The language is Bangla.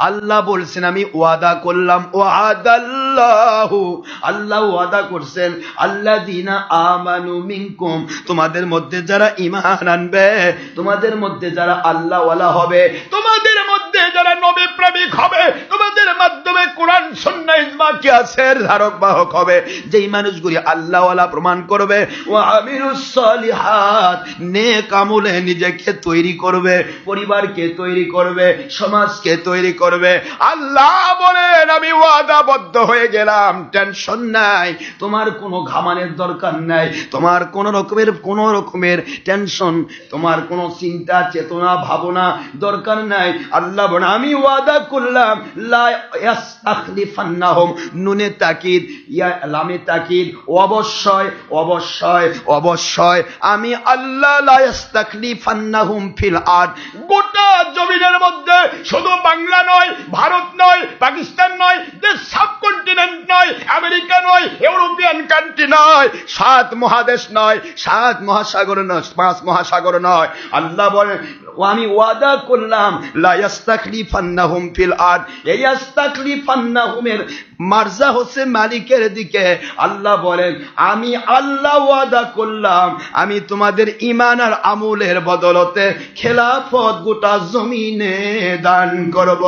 আল্লাহ বলছেন আমি ওয়াদা করলাম, ওয়াদাল্লাহু, আল্লাহ ওয়াদা করছেন, আল্লাযীনা আমানু মিনকুম, তোমাদের মধ্যে যারা ঈমান আনবে, তোমাদের মধ্যে যারা আল্লাহওয়ালা হবে, তোমাদের মধ্যে যারা নবী প্রেমিক হবে, তোমাদের মাধ্যমে কোরআন সুন্নাহ ইজমা কিয়াসের ধারক বাহক হবে, যেই মানুষগুলি আল্লাহওয়ালা প্রমাণ করবে, ওয়া আমিলুস সালিহাত, নেক আমলে নিজেকে তৈরি করবে, পরিবারকে তৈরি করবে, সমাজকে তৈরি করবে। আল্লাহ বলেন আমি ওয়াদাবদ্ধ হয়ে গেলাম, টেনশন নাই, তোমার কোনো ঘামানোর দরকার নাই, তোমার কোন রকমের টেনশন, তোমার কোনো চিন্তা চেতনা ভাবনা দরকার নাই। আল্লাহ বলেন আমি ওয়াদা করলাম, লা ইয়াস্তাখলিফান্নাহুম, নুনে তাকিদ, ইয়া লামে তাকিদ, অবশ্যই অবশ্যই অবশ্যই আমি আল্লাহ লা ইয়াস্তাখলিফান্নাহুম ফিল আরদ, গোটা জমিনের মধ্যে, শুধু বাংলা নয়, ভারত নয়, পাকিস্তান নয়, দেশ সাবকন্টিনেন্ট নয়, আমেরিকা নয়, ইউরোপিয়ান কান্ট্রি নয়, 7 মহাদেশ নয়, 7 মহাসাগর নয়, 5 মহাসাগর নয়। আল্লাহ বলেন আমি ওয়াদা করলাম লা ইয়াস্তাখলিফান্নাহুম ফিল আরদ, এই ইয়াস্তাখলিফান্নাহুমের মারজা হচ্ছে মালিকের দিকে। আল্লাহ বলেন আমি আল্লাহ ওয়াদা করলাম আমি তোমাদের ঈমান আর আমলের বদলতে খেলাফত গোটা জমিনে দান করব।